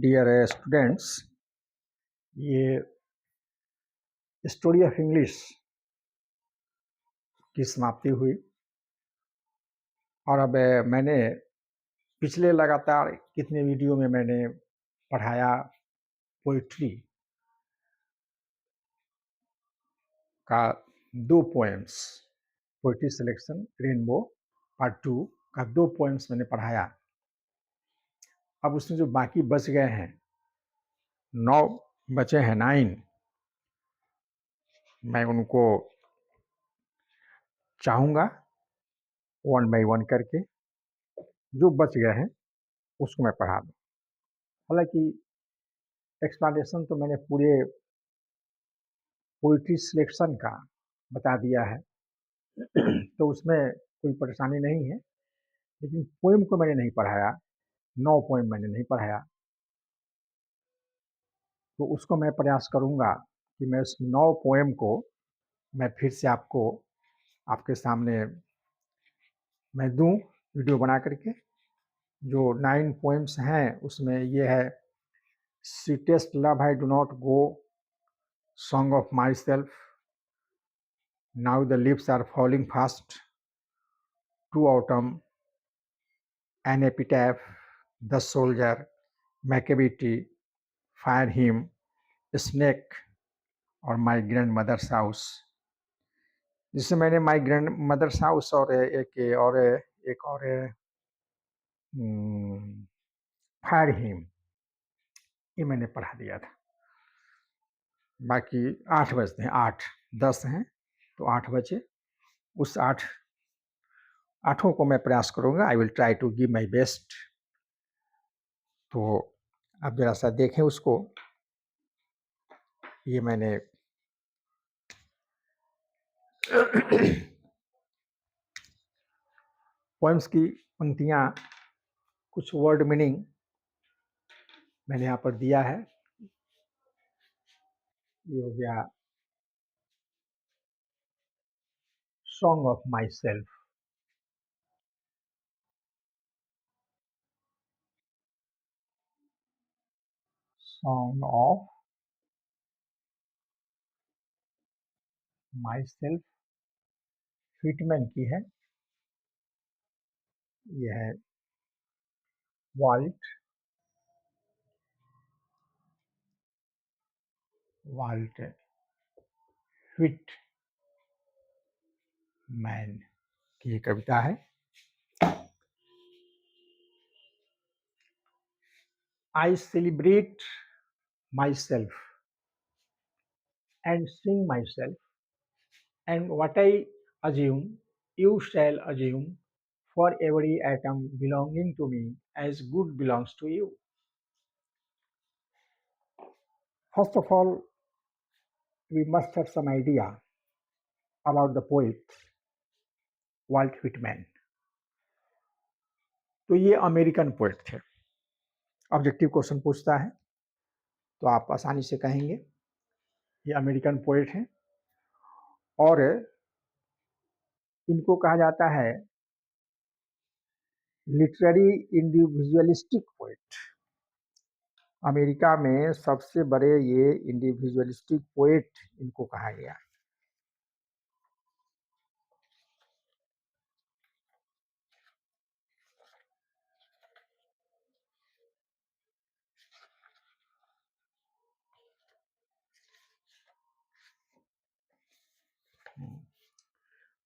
Dear students, ये story of English की समाप्ति हुई और अब मैंने पिछले लगातार कितने वीडियो में मैंने पढ़ाया पोइट्री का 2 poems, poetry selection rainbow part 2 का 2 पोएम्स मैंने पढ़ाया। अब उसमें जो बाकी बच गए हैं 9 बचे हैं 9, मैं उनको चाहूँगा 1 बाय 1 करके जो बच गए हैं उसको मैं पढ़ा दूँ। हालांकि एक्सप्लेनेशन तो मैंने पूरे पोइट्री सिलेक्शन का बता दिया है तो उसमें कोई परेशानी नहीं है, लेकिन पोएम को मैंने नहीं पढ़ाया, 9 पोएम मैंने नहीं पढ़ाया। तो उसको मैं प्रयास करूँगा कि मैं उस 9 पोएम को मैं फिर से आपके सामने मैं दूँ वीडियो बना करके। जो 9 पोएम्स हैं उसमें ये है sweetest love I do not go, song of my self, now the lips are falling fast, to autumn, an epitaph, the soldier, Macavity, fire him, snake और माई ग्रैंड मदर्स हाउस। जिससे मैंने my grand mother's house और एक और fire him ये मैंने पढ़ा दिया था। बाकी 8 बचते हैं, 8 10 हैं तो 8 बचे। उस 8 को मैं प्रयास करूँगा, I will try to give my best. तो आप जरा सा देखें उसको। ये मैंने पोएम्स की पंक्तियाँ, कुछ वर्ड मीनिंग मैंने यहाँ पर दिया है। ये हो गया song of my self, song of my self Whitman की है। यह है वाल्ट व्हिटमैन की ये कविता है। I celebrate my self and Singh my self, and what I assume, you shall assume, for every atom belonging to me as good belongs to you. First of all, we must have some idea about the poet Walt Whitman. तो ये American poet थे। Objective question पूछता है तो आप आसानी से कहेंगे ये अमेरिकन पोएट हैं और इनको कहा जाता है लिटरेरी इंडिविजुअलिस्टिक पोएट। अमेरिका में सबसे बड़े ये इंडिविजुअलिस्टिक पोएट इनको कहा गया।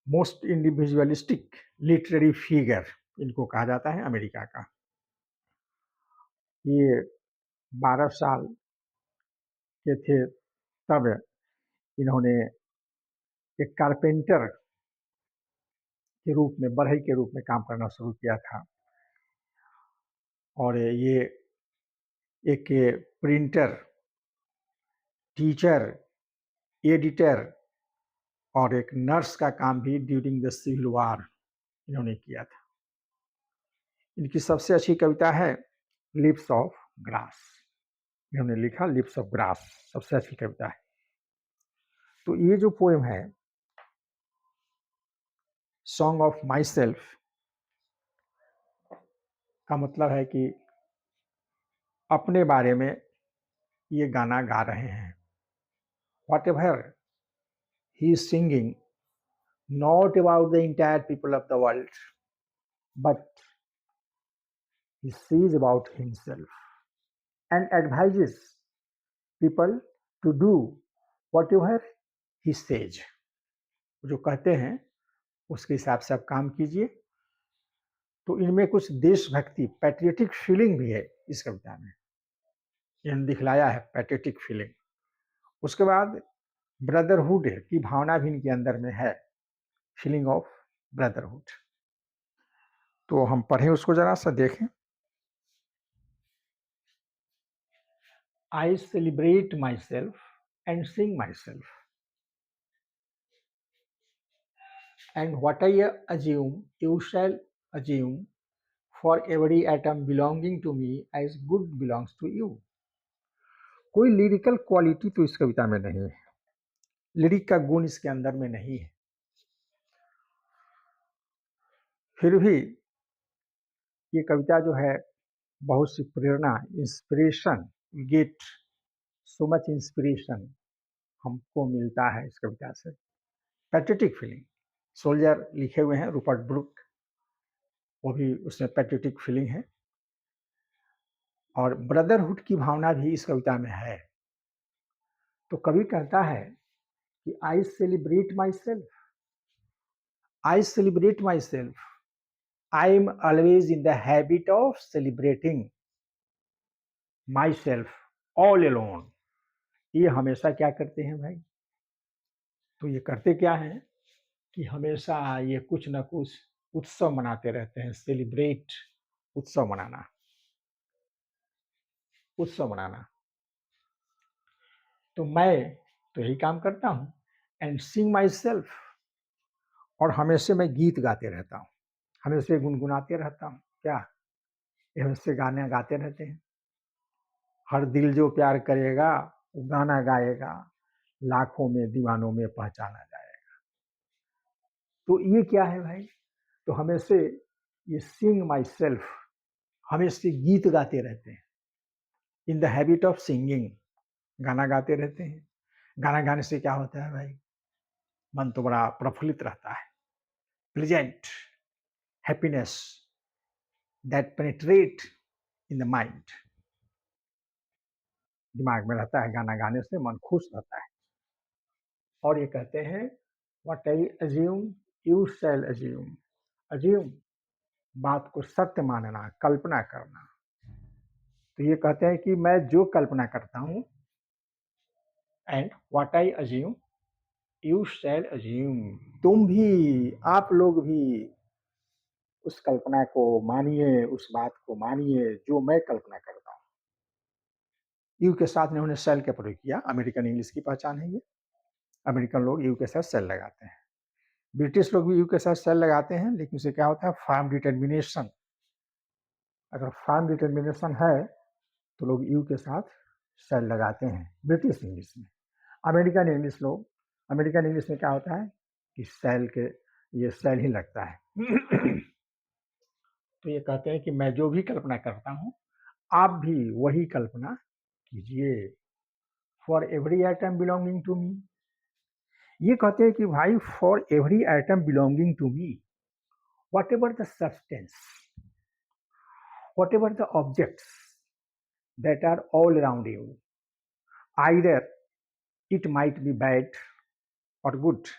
मोस्ट इंडिविजुअलिस्टिक लिटरेरी फिगर इनको कहा जाता है अमेरिका का। ये 12 साल के थे तब इन्होंने एक कारपेंटर के रूप में, बढ़ई के रूप में काम करना शुरू किया था और ये एक प्रिंटर, टीचर, एडिटर और एक नर्स का काम भी ड्यूरिंग द सिविल वार इन्होंने किया था। इनकी सबसे अच्छी कविता है लिप्स ऑफ ग्रास। इन्होंने लिखा लिप्स ऑफ ग्रास, सबसे अच्छी कविता है। तो ये जो पोएम है सॉन्ग ऑफ माई सेल्फ का मतलब है कि अपने बारे में ये गाना गा रहे हैं। Whatever he is singing, not about the entire people of the world, but he says about himself and advises people to do whatever he says. जो कहते हैं उसके हिसाब से आप काम कीजिए। तो इनमें कुछ देशभक्ति पैट्रियोटिक फीलिंग भी है इस कविता में, इन्होंने दिखलाया है पैट्रियोटिक फीलिंग। उसके बाद ब्रदरहुड की भावना भी इनके अंदर में है, फीलिंग ऑफ ब्रदरहुड। तो हम पढ़ें उसको जरा सा देखें। I celebrate myself and sing myself, and what I assume you shall assume, for every atom belonging to me as good belongs to you. कोई लिरिकल क्वालिटी तो इस कविता में नहीं है, लिरिक का गुण इसके अंदर में नहीं है, फिर भी ये कविता जो है बहुत सी प्रेरणा, inspiration, get so much inspiration हमको मिलता है इस कविता से। पैट्रियोटिक फीलिंग, सोल्जर लिखे हुए हैं रूपर्ट ब्रूक, वो भी उसमें पैट्रियोटिक फीलिंग है, और ब्रदरहुड की भावना भी इस कविता में है। तो कवि कहता है कि I celebrate my self, I celebrate my self, I am always in the habit of celebrating my self all alone. ये हमेशा क्या करते हैं भाई? तो ये करते क्या हैं कि हमेशा ये कुछ ना कुछ उत्सव मनाते रहते हैं। सेलिब्रेट, उत्सव मनाना, उत्सव मनाना। तो मैं तो यही काम करता हूँ। एंड सिंग माई सेल्फ, और हमेशा मैं गीत गाते रहता हूँ, हमेशा गुनगुनाते रहता हूँ। क्या? ये हमेशा गाने गाते रहते हैं। हर दिल जो प्यार करेगा वो गाना गाएगा, लाखों में दीवानों में पहचाना जाएगा। तो ये क्या है भाई? तो हमेशा ये सिंग माई सेल्फ, हमेशा गीत गाते रहते हैं। इन द हैबिट ऑफ सिंगिंग, गाना गाते रहते हैं। गाना गाने से क्या होता है भाई? मन तो बड़ा प्रफुल्लित रहता है। Pleasant happiness that penetrate in the mind, दिमाग में रहता है। गाना गाने से मन खुश रहता है। और ये कहते हैं what I assume you shall assume, assume बात को सत्य मानना, कल्पना करना। तो ये कहते हैं कि मैं जो कल्पना करता हूँ, and what I assume you shall assume, तुम भी, आप लोग भी उस कल्पना को मानिए, उस बात को मानिए जो मैं कल्पना करता हूँ। यू के साथ इन्होंने शैल का प्रयोग किया, अमेरिकन इंग्लिश की पहचान है ये। अमेरिकन लोग यू के साथ शैल लगाते हैं, ब्रिटिश लोग भी यू के साथ शैल लगाते हैं, लेकिन उसे क्या होता है? Firm determination. अगर फर्म डिटर्मिनेशन है तो लोग यू के साथ शैल लगाते हैं ब्रिटिश इंग्लिश में। अमेरिकन इंग्लिश लोग, अमेरिकन इंग्लिश में क्या होता है कि शैल के, ये शैल ही लगता है। तो ये कहते हैं कि मैं जो भी कल्पना करता हूँ, आप भी वही कल्पना कीजिए। For every item belonging to me, ये कहते हैं कि भाई for every item belonging to me, whatever the substance, whatever the objects that are all around you, either it might be bad or good,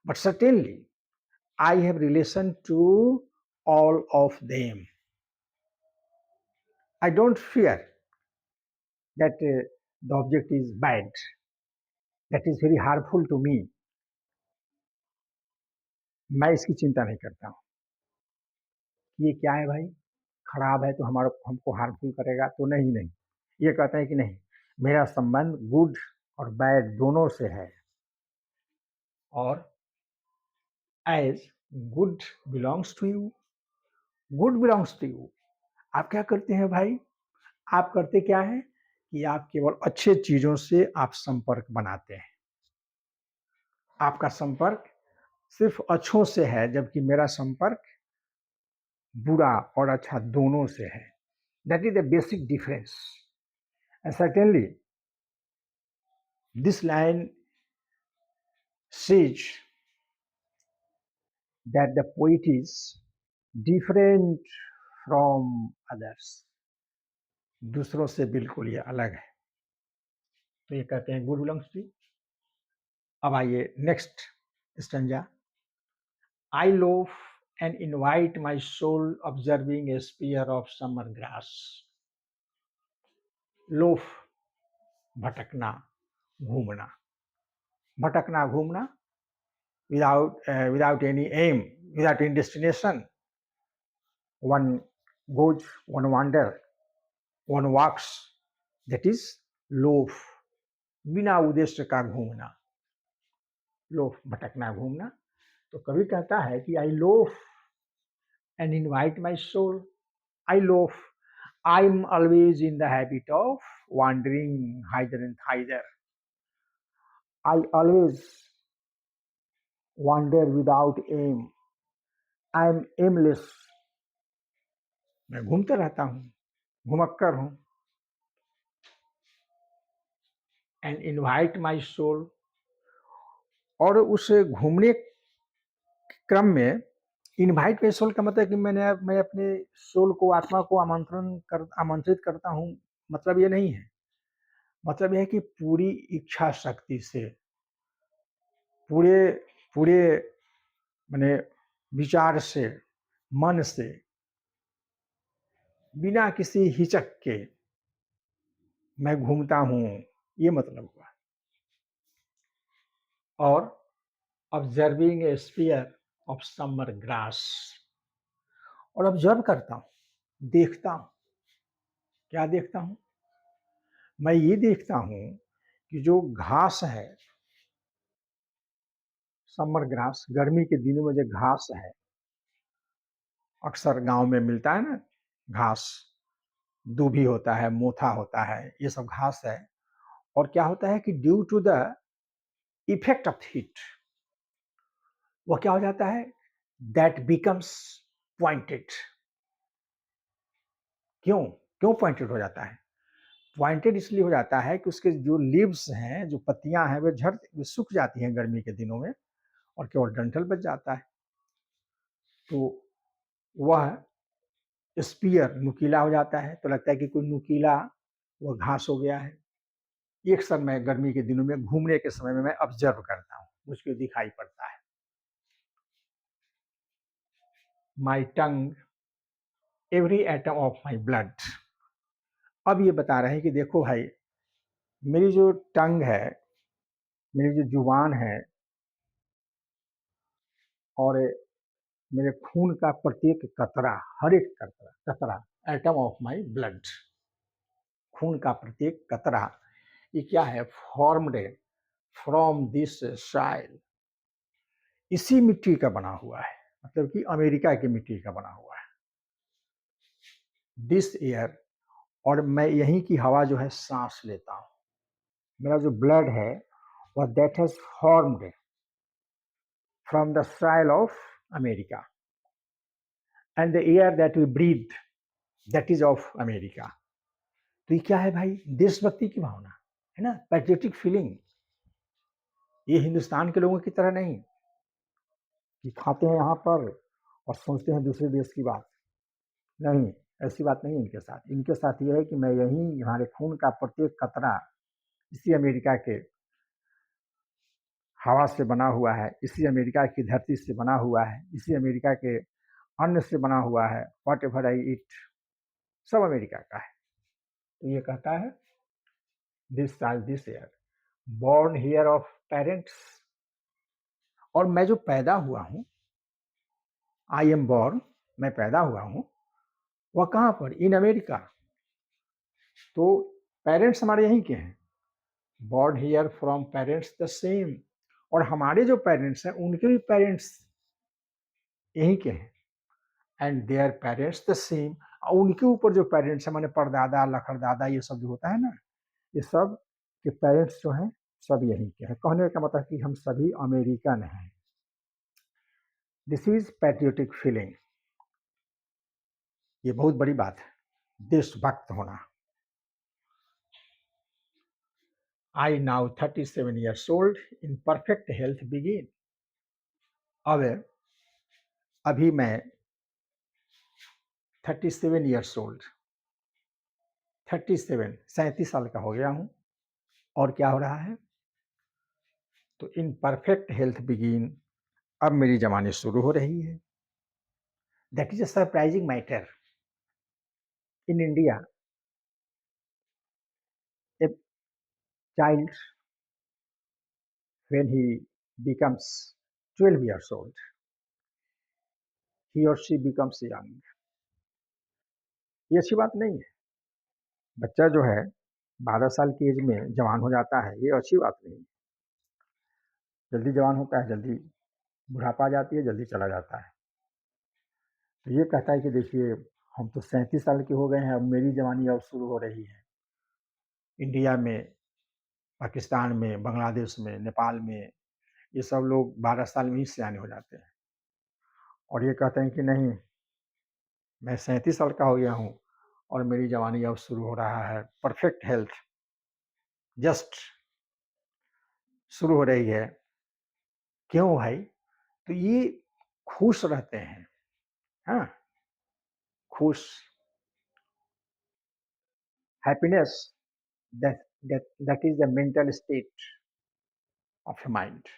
but certainly I have relation to all of them. I don't fear that the object is bad, that is very harmful to me. मैं इसकी चिंता नहीं करता हूँ कि ये क्या है भाई, खराब है तो हमारा, हमको हार्मफुल करेगा तो नहीं। नहीं, ये कहते हैं कि नहीं, मेरा संबंध गुड और बैड दोनों से है, और as good belongs to you, good belongs to you. आप क्या करते हैं भाई? आप करते क्या हैं कि आप केवल अच्छे चीजों से आप संपर्क बनाते हैं। आपका संपर्क सिर्फ अच्छों से है, जबकि मेरा संपर्क बुरा और अच्छा दोनों से है। That is the basic difference. And certainly, this line says that the poet is different from others. दूसरों से बिल्कुल ये अलग है. तो ये कहते हैं गुड बिलोंग्स टू. अब आइए next stanza. I loaf and invite my soul observing a spear of summer grass. Loaf, भटकना, घूमना. भटकना, घूमना without any aim, without any destination. One goes, one wanders, one walks. That is loaf. बिना उद्देश्य का घूमना. लोफ, भटकना, घूमना. तो कवि कहता है कि I loaf and invite my soul. I loaf, I am always in the habit of wandering hither and thither. I always wander without aim. I am aimless. मैं घूमते रहता हूँ, घुमक्कर हूँ. And invite my soul. और उस घूमने के क्रम में इनवाइट माई सोल का मतलब कि मैं अपने सोल को, आत्मा को आमंत्रित करता हूँ. मतलब ये नहीं है. मतलब यह है कि पूरी इच्छा शक्ति से, पूरे माने विचार से, मन से, बिना किसी हिचक के मैं घूमता हूँ, ये मतलब हुआ. और observing A sphere of summer grass. और ऑब्जर्व करता हूँ, देखता हूँ. क्या देखता हूँ? मैं ये देखता हूँ कि जो घास है, समर ग्रास, गर्मी के दिनों में जो घास है, अक्सर गांव में मिलता है ना घास. दूभी होता है, मोथा होता है, ये सब घास है. और क्या होता है कि due to the effect of heat, वो क्या हो जाता है, दैट बिकम्स पॉइंटेड. क्यों पॉइंटेड हो जाता है? पॉइंटेड इसलिए हो जाता है कि उसके जो लीव्स हैं, जो पत्तियां हैं, वे सूख जाती हैं गर्मी के दिनों में, और केवल डंठल बच जाता है. तो वह स्पीयर नुकीला हो जाता है. तो लगता है कि कोई नुकीला वह घास हो गया है. ये अक्सर मैं गर्मी के दिनों में घूमने के समय में मैं ऑब्जर्व करता हूँ, मुझको दिखाई पड़ता है. My tongue, every atom of my blood. अब ये बता रहे हैं कि देखो भाई, मेरी जो टंग है, मेरी जो जुबान है, और मेरे खून का प्रत्येक कतरा, हर एक कतरा, एटम ऑफ माई ब्लड, खून का प्रत्येक कतरा, ये क्या है, फॉर्म्ड फ्रॉम दिस सॉइल. इसी मिट्टी का बना हुआ है. मतलब कि अमेरिका की मिट्टी का बना हुआ है. दिस एयर, और मैं यहीं की हवा जो है सांस लेता हूँ. मेरा जो ब्लड है वह that has formed from the soil of America, and the air that we breathe that is of America. तो ये क्या है भाई, देशभक्ति की भावना है ना, पैट्रियोटिक फीलिंग. ये हिंदुस्तान के लोगों की तरह नहीं कि खाते हैं यहाँ पर और सोचते हैं दूसरे देश की बात. नहीं, ऐसी बात नहीं इनके साथ. इनके साथ ये है कि मैं यहीं, हमारे खून का प्रत्येक कतरा इसी अमेरिका के हवा से बना हुआ है, इसी अमेरिका की धरती से बना हुआ है, इसी अमेरिका के अन्न से बना हुआ है. व्हाट एवर आई ईट, सब अमेरिका का है. तो ये कहता है दिस साल this year, born here of parents. और मैं जो पैदा हुआ हूँ, आई एम बॉर्न, मैं पैदा हुआ हूँ, वह कहाँ पर, इन अमेरिका. तो पेरेंट्स हमारे यहीं के हैं. Born here from parents the same. और हमारे जो पेरेंट्स हैं उनके भी पेरेंट्स यहीं के हैं. And their parents the same. उनके ऊपर जो पेरेंट्स हैं, माने परदादा, लखड़दादा, ये सब जो होता है ना, ये सब के पेरेंट्स जो हैं सब यहीं के हैं. कहने का मतलब कि हम सभी अमेरिकन हैं. This is patriotic feeling. ये बहुत बड़ी बात है. देशभक्त होना। I now 37 years old in perfect health begin। अब अभी मैं 37 years old 37 साल का हो गया हूँ। और क्या हो रहा है? तो इन परफेक्ट हेल्थ बिगिन, अब मेरी जवानी शुरू हो रही है। That is a surprising matter in India. A child when he becomes 12 years old, he or she becomes young। ये अच्छी बात नहीं है। बच्चा जो है 12 साल की एज में जवान हो जाता है, ये अच्छी बात नहीं है। जल्दी जवान होता है, जल्दी बुढ़ापा आ जाती है, जल्दी चला जाता है। तो ये कहता है कि देखिए हम तो 37 साल के हो गए हैं, अब मेरी जवानी अब शुरू हो रही है। इंडिया में, पाकिस्तान में, बांग्लादेश में, नेपाल में ये सब लोग 12 साल में ही सयाने हो जाते हैं। और ये कहते हैं कि नहीं, मैं 37 साल का हो गया हूँ और मेरी जवानी अब शुरू हो रहा है। परफेक्ट हेल्थ जस्ट शुरू हो रही है। क्यों भाई? तो ये खुश रहते हैं। हाँ, खुश, happiness, that is the mental state of the mind.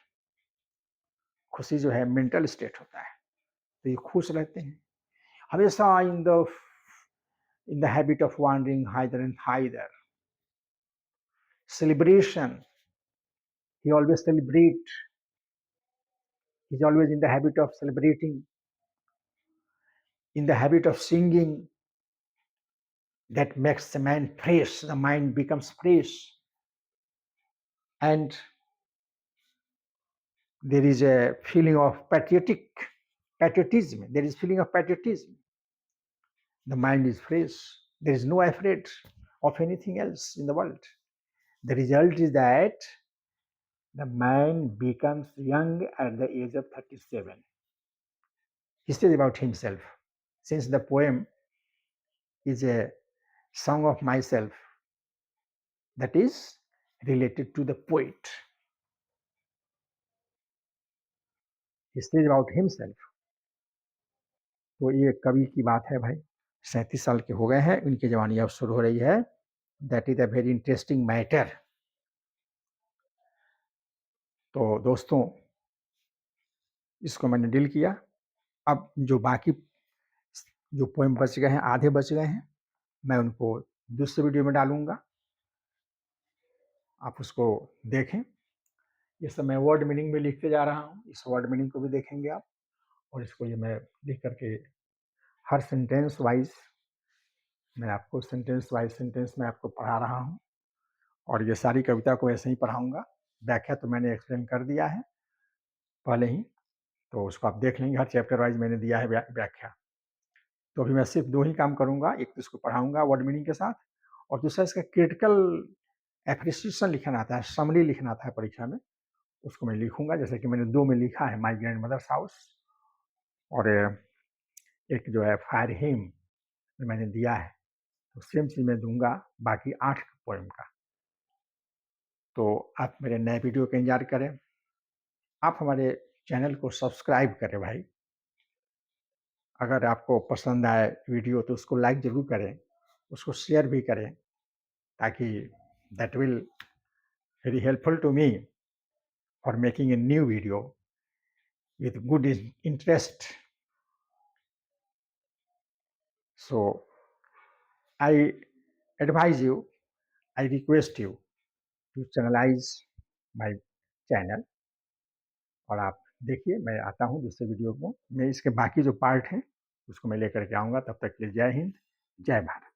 खुशी जो है मेंटल स्टेट होता है। तो ये खुश रहते हैं हमेशा in the habit of wandering hither and hither. celebration, he always celebrate, he's always in the habit of celebrating, in the habit of singing. That makes the man fresh, the mind becomes fresh, and there is a feeling of patriotism, there is feeling of patriotism. The mind is fresh, there is no afraid of anything else in the world. The result is that the man becomes young at the age of 37. He says about himself, since the poem is a song of myself, that is related to the poet. He says about himself। तो ये कवि की बात है भाई। 37 साल के हो गए हैं, इनकी जवानी अब शुरू हो रही है। That is a very interesting matter. तो दोस्तों, इसको मैंने डील किया। अब जो बाकी जो पोएम बच गए हैं, आधे बच गए हैं, मैं उनको दूसरे वीडियो में डालूंगा, आप उसको देखें। ये सब मैं वर्ड मीनिंग में लिखते जा रहा हूँ, इस वर्ड मीनिंग को भी देखेंगे आप। और इसको ये मैं लिख करके हर सेंटेंस वाइज मैं आपको सेंटेंस में आपको पढ़ा रहा हूँ। और ये सारी कविता को ऐसे ही पढ़ाऊंगा। व्याख्या तो मैंने एक्सप्लेन कर दिया है पहले ही, तो उसको आप देख लेंगे। हर चैप्टर वाइज मैंने दिया है व्याख्या। तो अभी मैं सिर्फ 2 ही काम करूंगा, एक तो इसको पढ़ाऊंगा वर्ड मीनिंग के साथ, और दूसरा इसका क्रिटिकल एप्रिसिएशन लिखना आता है, समरी लिखना आता है परीक्षा में, उसको मैं लिखूंगा। जैसे कि मैंने 2 में लिखा है, माई ग्रैंड मदर्स हाउस, और एक जो है फायर हिम मैंने दिया है। तो सेम चीज मैं दूंगा बाकी 8 पोएम का। तो आप मेरे नए वीडियो का इंतजार करें। आप हमारे चैनल को सब्सक्राइब करें भाई। अगर आपको पसंद आए वीडियो तो उसको लाइक ज़रूर करें, उसको शेयर भी करें, ताकि that will very helpful to me for making a new video with good interest। So I advise you, I request you to channelize my channel। और आप देखिए, मैं आता हूँ दूसरे वीडियो को, मैं इसके बाकी जो पार्ट हैं उसको मैं लेकर के आऊँगा। तब तक के लिए जय हिंद, जय भारत।